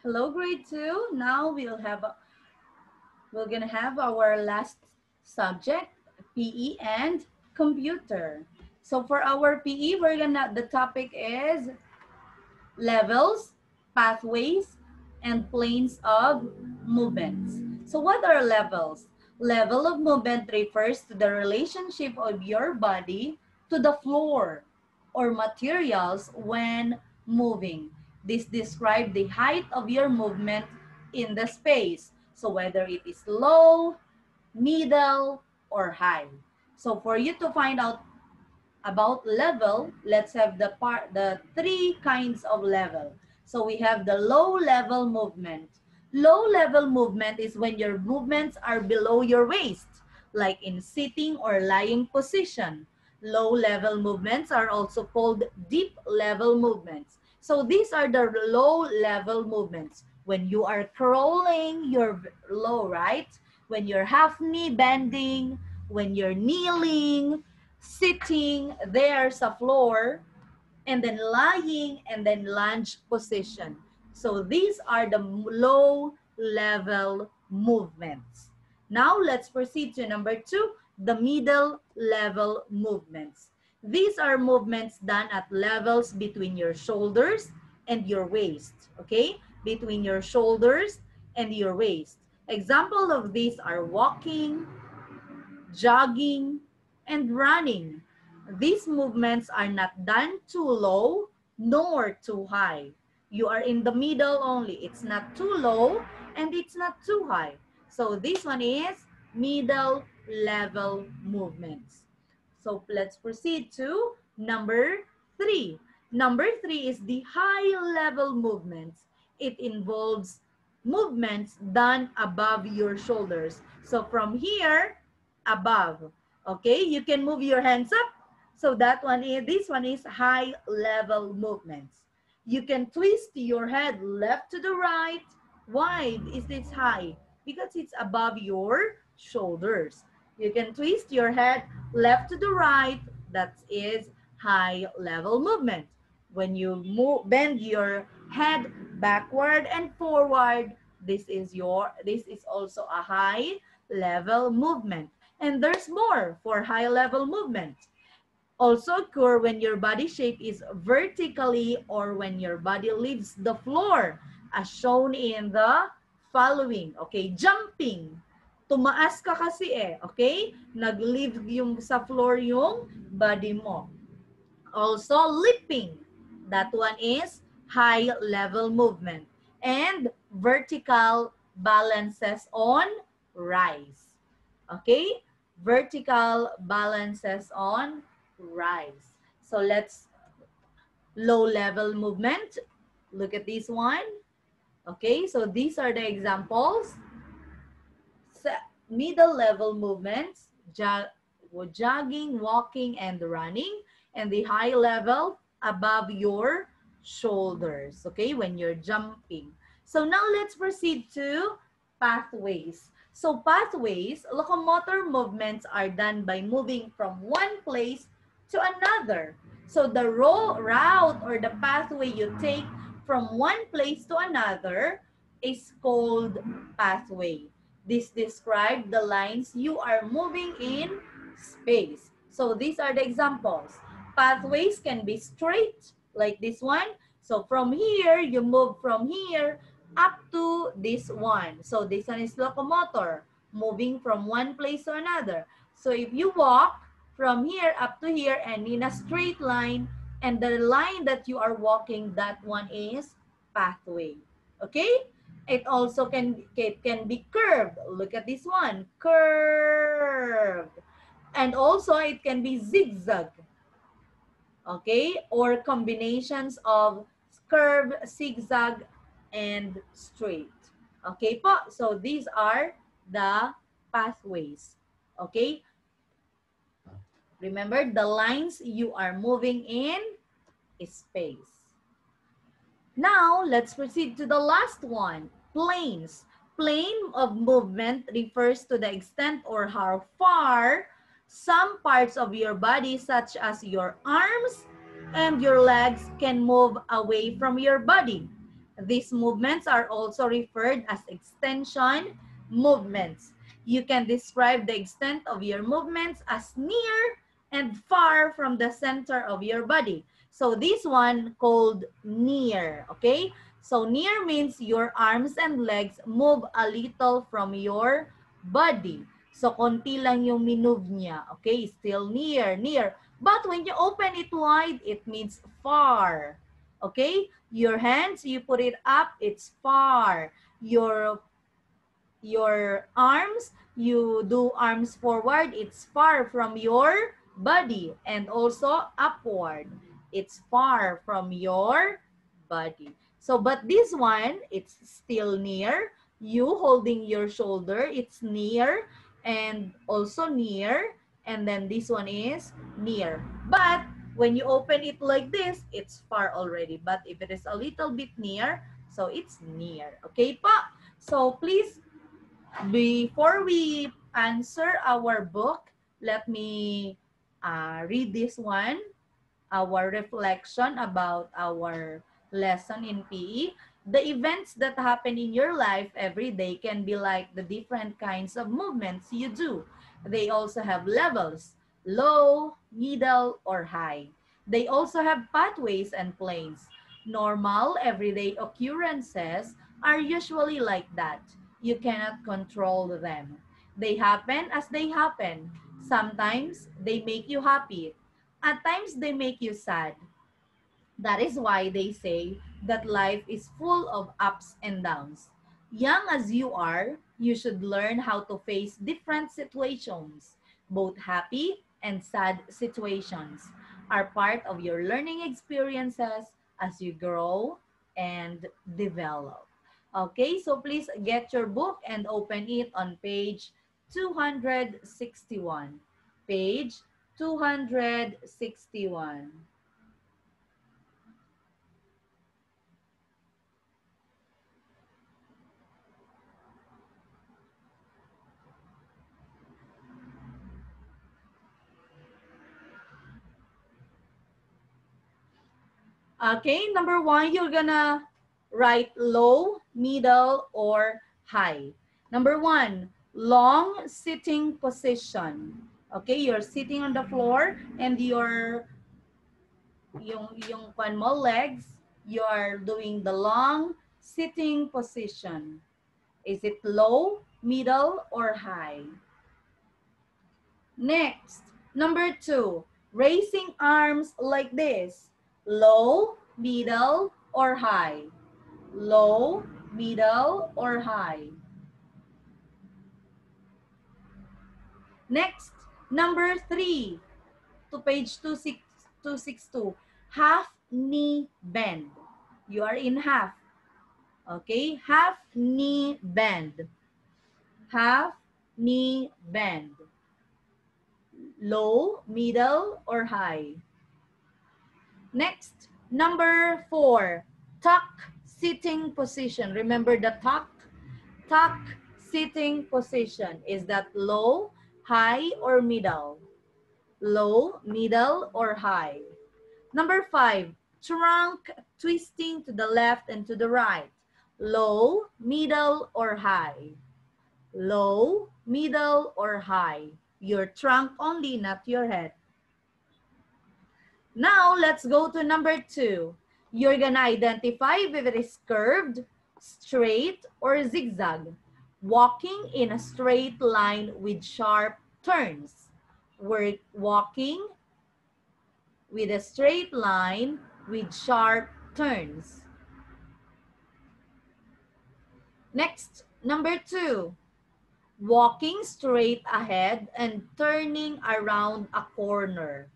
Hello, grade 2. Now we're gonna have our last subject, PE and computer. So for our PE, the topic is levels, pathways, and planes of movements. So what are levels? Level of movement refers to the relationship of your body to the floor or materials when moving. This describes the height of your movement in the space. So whether it is low, middle, or high. So for you to find out about level, let's have the three kinds of level. So we have the low level movement. Low level movement is when your movements are below your waist, like in sitting or lying position. Low level movements are also called deep level movements. So these are the low level movements. When you are crawling, you're low, right? When you're half knee bending, when you're kneeling, sitting there sa floor, and then lying, and then lunge position. So these are the low level movements. Now let's proceed to number 2, the middle level movements. These are movements done at levels between your shoulders and your waist, okay? Between your shoulders and your waist. Example of these are walking, jogging, and running. These movements are not done too low nor too high. You are in the middle only. It's not too low and it's not too high. So this one is middle level movements. So let's proceed to number 3. Number 3 is the high level movements. It involves movements done above your shoulders. So from here, above. Okay, you can move your hands up. So this one is high level movements. You can twist your head left to the right. Why is this high? Because it's above your shoulders. You can twist your head left to the right. That is high level movement. When you bend your head backward and forward, this is also a high level movement. And there's more for high level movement. Also occur when your body shape is vertically or when your body leaves the floor, as shown in the following. Okay, jumping. Tumaas ka kasi okay? Nag-leave yung sa floor yung body mo. Also leaping. That one is high level movement. And vertical balances on rise. Okay? Vertical balances on rise. So let's low level movement. Look at this one. Okay, so these are the examples. Middle level movements, jogging, walking, and running. And the high level above your shoulders, okay, when you're jumping. So now let's proceed to pathways. So pathways, locomotor movements are done by moving from one place to another. So the route or the pathway you take from one place to another is called pathway. This describes the lines you are moving in space. So these are the examples. Pathways can be straight, like this one. So from here, you move from here up to this one. So this one is locomotor, moving from one place to another. So if you walk from here up to here and in a straight line, and the line that you are walking, that one is pathway. Okay? It can be curved. Look at this one, curved. And also it can be zigzag. Okay? Or combinations of curve, zigzag, and straight. Okay po? So these are the pathways. Okay? Remember, the lines you are moving in space. Now, let's proceed to the last one, planes. Plane of movement refers to the extent or how far some parts of your body, such as your arms and your legs, can move away from your body. These movements are also referred as extension movements. You can describe the extent of your movements as near and far from the center of your body. So this one called near, okay? So near means your arms and legs move a little from your body. So konti lang yung minove niya, okay? Still near, near. But when you open it wide, it means far. Okay? Your hands, you put it up, it's far. Your arms, you do arms forward, it's far from your body. And also upward, it's far from your body. So, but this one, it's still near. You holding your shoulder, it's near and also near. And then this one is near. But when you open it like this, it's far already. But if it is a little bit near, so it's near. Okay pa? So please, before we answer our book, let me read this one, our reflection about our lesson in PE. The events that happen in your life every day can be like the different kinds of movements you do. They also have levels, low, middle, or high. They also have pathways and planes. Normal, everyday occurrences are usually like that. You cannot control them. They happen as they happen. Sometimes they make you happy. At times they make you sad. That is why they say that life is full of ups and downs. Young as you are, you should learn how to face different situations. Both happy and sad situations are part of your learning experiences as you grow and develop. Okay, so please get your book and open it on page 261. Page 261. Okay, number one, you're gonna write low, middle, or high. Number one, long sitting position. Okay, you're sitting on the floor and yung kwan mo, legs, you're doing the long sitting position. Is it low, middle, or high? Next, number two, raising arms like this. Low, middle, or high? Low, middle, or high? Next, number three, to page 262. Half knee bend. You are in half. Okay, half knee bend. Half knee bend. Low, middle, or high? Next, number four, tuck sitting position. Remember the tuck? Tuck sitting position. Is that low, high, or middle? Low, middle, or high? Number five, trunk twisting to the left and to the right. Low, middle, or high? Low, middle, or high? Your trunk only, not your head. Now, let's go to number two. You're gonna identify if it is curved, straight, or zigzag. Walking in a straight line with sharp turns. We're walking with a straight line with sharp turns. Next, number two. Walking straight ahead and turning around a corner.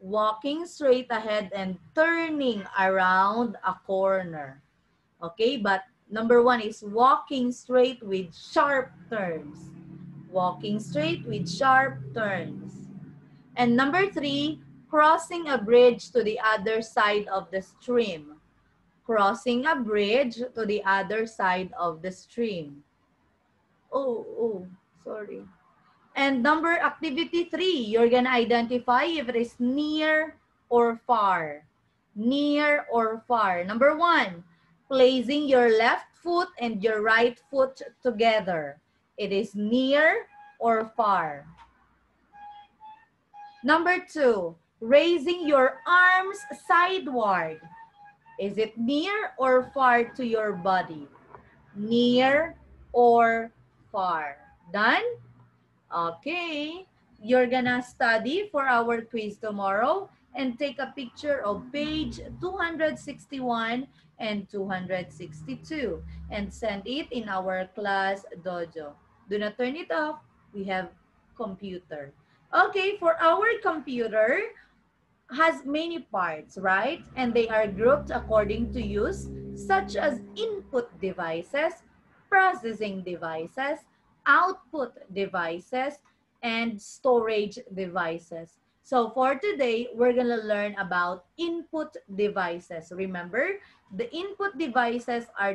Walking straight ahead and turning around a corner. Okay, but number one is walking straight with sharp turns. Walking straight with sharp turns. And number three, crossing a bridge to the other side of the stream. Crossing a bridge to the other side of the stream. Oh, sorry. And number activity three, you're gonna identify if it is near or far. Near or far. Number one, placing your left foot and your right foot together. It is near or far. Number 2, raising your arms sideward. Is it near or far to your body? Near or far? Done? Okay. You're gonna study for our quiz tomorrow and take a picture of page 261 and 262 and send it in our class dojo. Do not turn it off. We have computer. Okay, for our computer, has many parts, right? And they are grouped according to use, such as input devices, processing devices, output devices, and storage devices. So for today, we're going to learn about input devices. Remember, the input devices are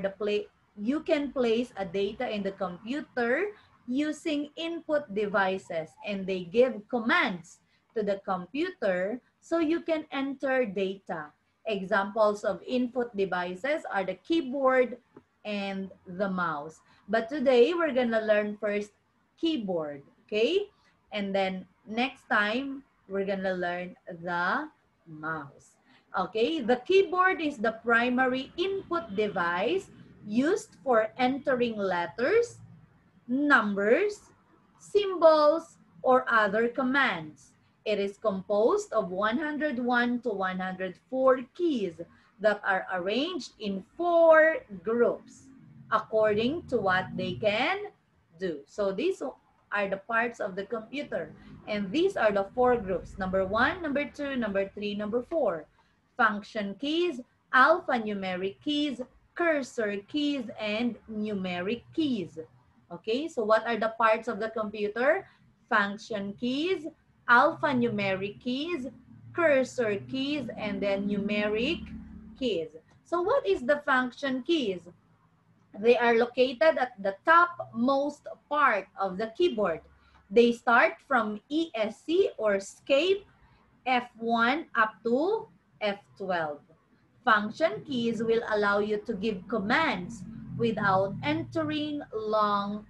you can place a data in the computer using input devices, and they give commands to the computer so you can enter data. Examples of input devices are the keyboard and the mouse. But today, we're gonna learn first keyboard, okay? And then next time, we're gonna learn the mouse. Okay, the keyboard is the primary input device used for entering letters, numbers, symbols, or other commands. It is composed of 101 to 104 keys that are arranged in 4 groups according to what they can do. So these are the parts of the computer, and these are the 4 groups. Number 1, number 2, number 3, number 4. Function keys, alphanumeric keys, cursor keys, and numeric keys. Okay, so what are the parts of the computer? Function keys, alphanumeric keys, cursor keys, and then numeric keys. So what is the function keys? They are located at the topmost part of the keyboard. They start from ESC or escape F1 up to F12. Function keys will allow you to give commands without entering long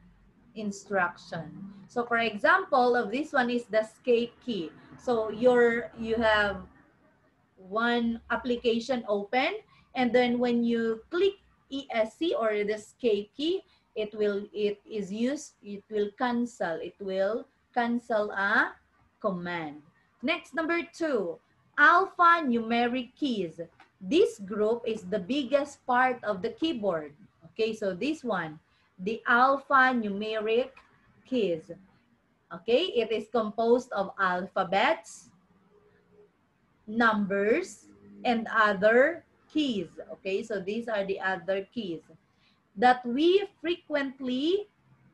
instruction. So for example, of this one is the escape key. So you have one application open, and then when you click ESC or the escape key, it will cancel a command. Next, number 2, alphanumeric keys. This group is the biggest part of the keyboard. Okay, so this one, the alphanumeric keys. Okay, it is composed of alphabets, numbers, and other keys. Okay, so these are the other keys that we frequently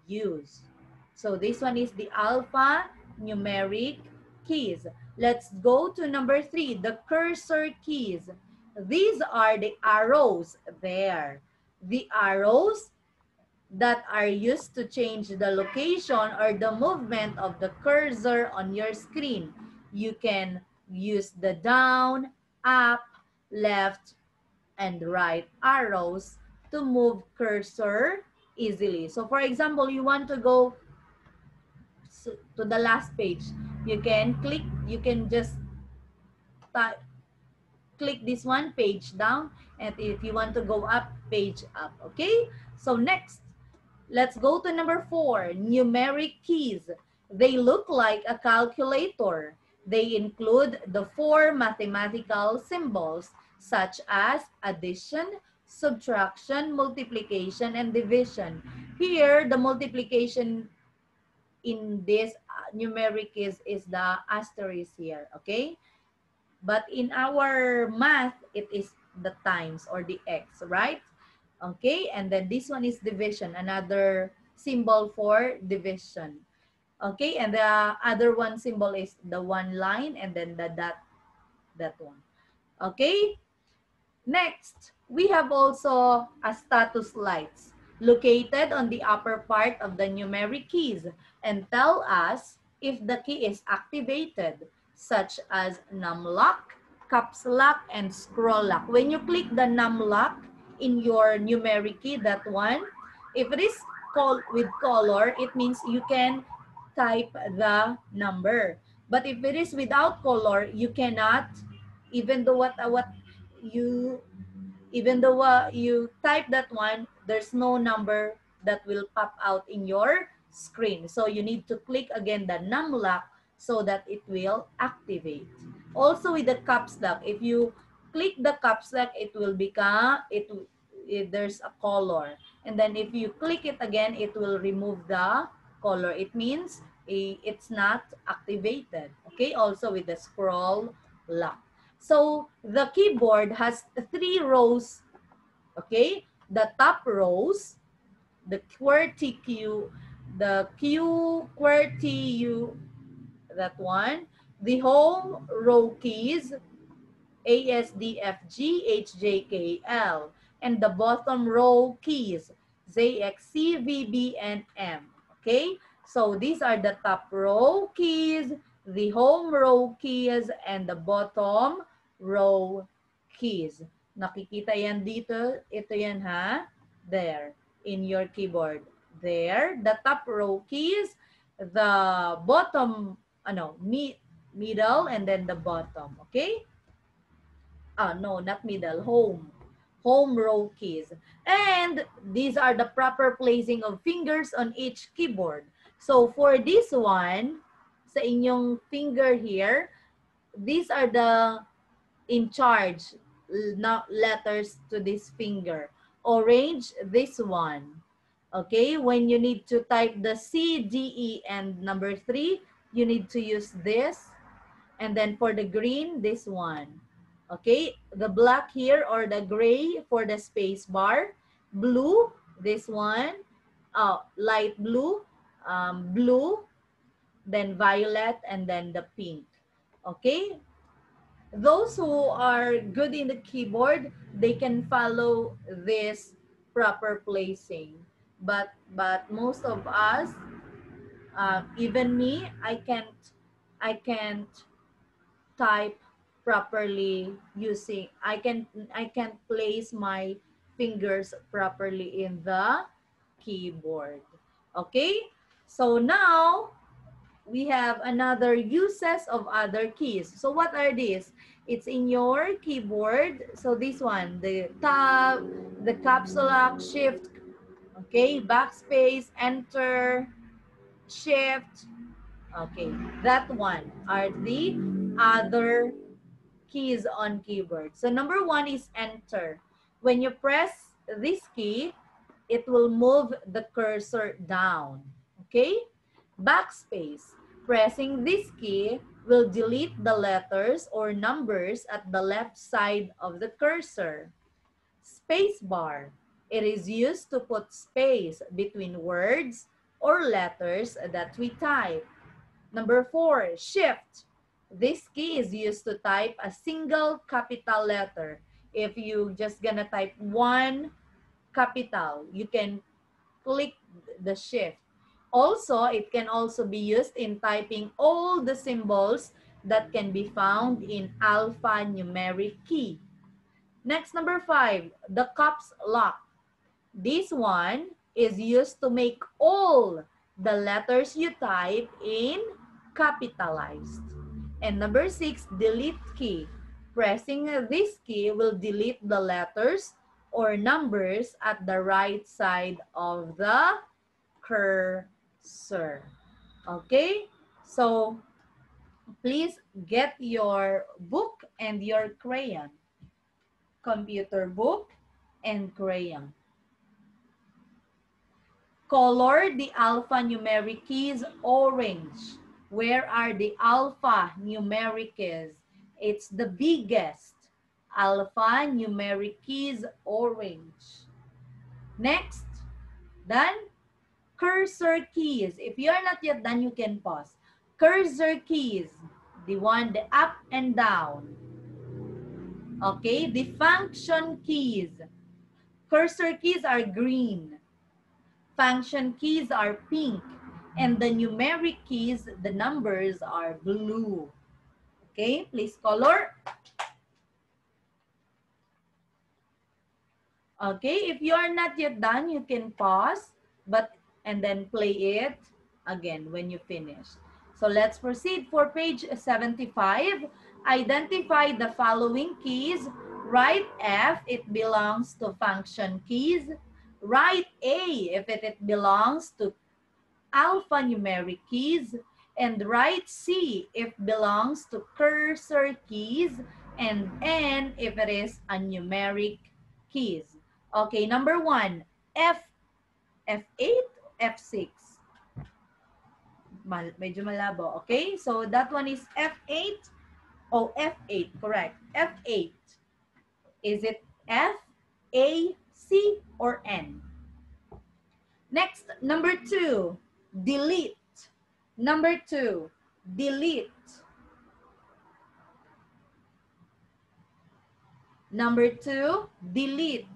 use. So this one is the alphanumeric keys. Let's go to number 3, the cursor keys. These are the arrows there. The arrows that are used to change the location or the movement of the cursor on your screen. You can use the down, up, left, and right arrows to move cursor easily. So for example, you want to go to the last page. You can just click this one, page down, and if you want to go up, page up. Okay, so next, let's go to number 4, numeric keys. They look like a calculator. They include the 4 mathematical symbols such as addition, subtraction, multiplication, and division. Here, the multiplication in this numeric is the asterisk here, okay? But in our math, it is the times or the x, right? Okay, and then this one is division, another symbol for division. Okay, and the other one symbol is the one line and then the dot, that one. Okay, next, we have also a status lights located on the upper part of the numeric keys and tell us if the key is activated, such as num lock, caps lock, and scroll lock. When you click the num lock, in your numeric key, that one. If it is with color, it means you can type the number. But if it is without color, you cannot, even though you you type that one, there's no number that will pop out in your screen. So you need to click again the num lock so that it will activate. Also with the caps lock, if you click the caps lock, it will become, there's a color. And then if you click it again, it will remove the color. It means it's not activated. Okay, also with the scroll lock. So the keyboard has 3 rows, okay? The top rows, the QWERTY Q, the Q QWERTY U, that one. The home row keys, A, S, D, F, G, H, J, K, L. And the bottom row keys, Z, X, C, V, B, and M. Okay? So these are the top row keys, the home row keys, and the bottom row keys. Nakikita yan dito. Ito yan ha. There. In your keyboard. There. The top row keys, the bottom, middle, and then the bottom. Okay? No, not middle, home row keys. And these are the proper placing of fingers on each keyboard. So for this one, sa inyong finger here, these are the in charge letters to this finger. Orange, this one. Okay, when you need to type the C, D, E, and number 3, you need to use this. And then for the green, this one. Okay, the black here or the gray for the space bar. Blue, this one. Light blue, blue, then violet, and then the pink. Okay, those who are good in the keyboard, they can follow this proper placing. But most of us, even me, I can't type properly using, I can place my fingers properly in the keyboard. Okay, so now we have another uses of other keys. So what are these? It's in your keyboard. So this one, the tab, the caps lock, shift, okay, backspace, enter, shift. Okay, that one are the other keys on keyboard. So number 1 is enter. When you press this key, it will move the cursor down. Okay? Backspace. Pressing this key will delete the letters or numbers at the left side of the cursor. Space bar. It is used to put space between words or letters that we type. Number 4, shift. This key is used to type a single capital letter. If you just gonna type one capital, you can click the shift. Also, it can also be used in typing all the symbols that can be found in alphanumeric key. Next, number 5, the caps lock. This one is used to make all the letters you type in capitalized. And number 6, delete key. Pressing this key will delete the letters or numbers at the right side of the cursor. Okay? So, please get your book and your crayon. Computer book and crayon. Color the alphanumeric keys orange. Where are the alphanumeric keys? It's the biggest. Alphanumeric keys orange. Next, done? Cursor keys. If you are not yet done, you can pause. Cursor keys. The one, the up and down. Okay, the function keys. Cursor keys are green. Function keys are pink. And the numeric keys, the numbers are blue. Okay, please color. Okay, if you are not yet done, you can pause, and then play it again when you finish. So let's proceed for page 75. Identify the following keys. Write F, it belongs to function keys. Write A if it belongs to alphanumeric keys. And write C if belongs to cursor keys. And N if it is a numeric keys. Okay, number 1, F8, F6. Medyo malabo. Okay, so that one is F8. Oh, F8, correct. F8. Is it F, A, C, or N? Next, number 2, delete. Number 2, delete. Number 2, delete.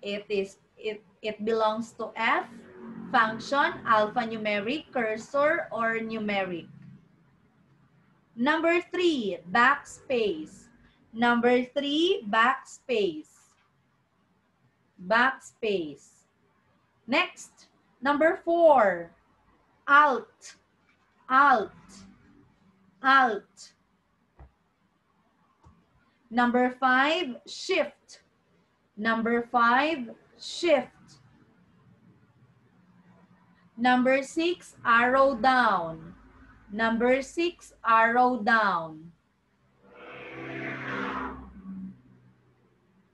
It belongs to F, function, alphanumeric, cursor, or numeric. Number 3, backspace. Number 3, backspace. Backspace. Next, number 4, alt. Alt. Alt. Number 5, shift. Number 5, shift. Number 6, arrow down. Number 6, arrow down.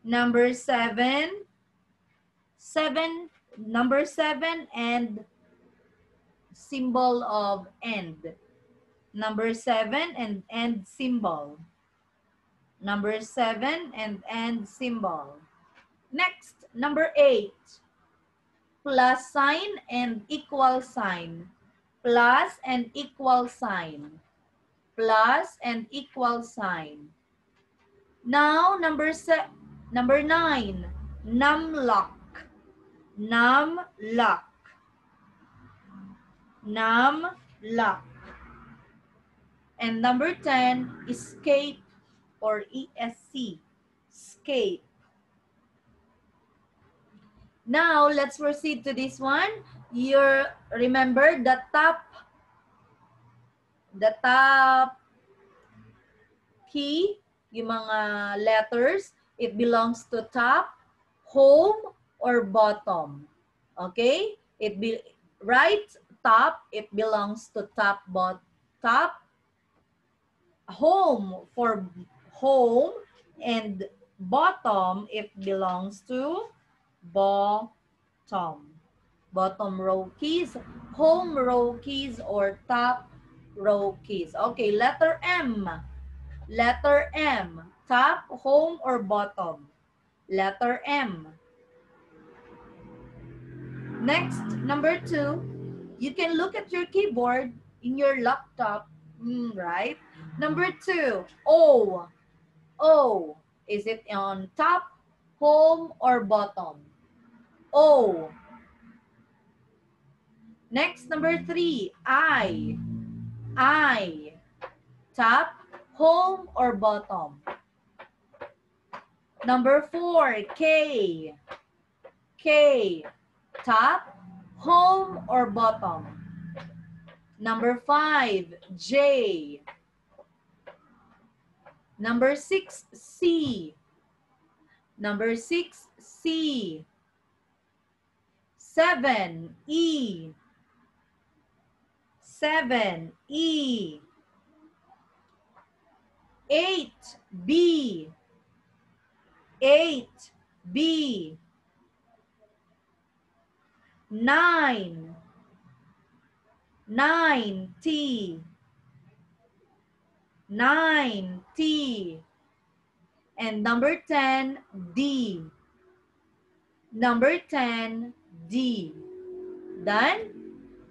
Number 7, number 7 and symbol of end. Number 7 and end symbol. Number 7 and end symbol. Next, number 8, plus sign and equal sign. Plus and equal sign. Plus and equal sign. Now, number 9, numlock. Numlock. Numlock. And number 10, escape or ESC. Escape. Now, let's proceed to this one. Remember the top key, yung mga letters, it belongs to top, home, or bottom. Okay? Right top, it belongs to top, top, home for home, and bottom, it belongs to bottom. Bottom row keys, home row keys, or top row keys. Okay, letter M. Letter M. Top, home, or bottom? Letter M. Next, number 2. You can look at your keyboard in your laptop, right? Number 2, O. O. Is it on top, home, or bottom? O. Next, number 3, I. I. Top, home, or bottom? Number 4, K. K. Top, home, or bottom? Number 5, J. Number 6, C. Number 6, C. 7, E. 7, E. 8, B. 8, B. 9, 9, T. 9, T. And number 10, D. Number 10, D. Done?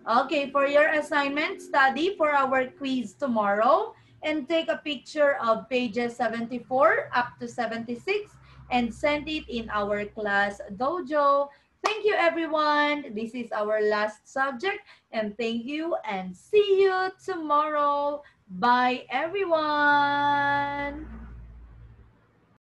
Okay, for your assignment, study for our quiz tomorrow and take a picture of pages 74 up to 76 and send it in our class dojo. Thank you, everyone. This is our last subject, and thank you and see you tomorrow. Bye, everyone.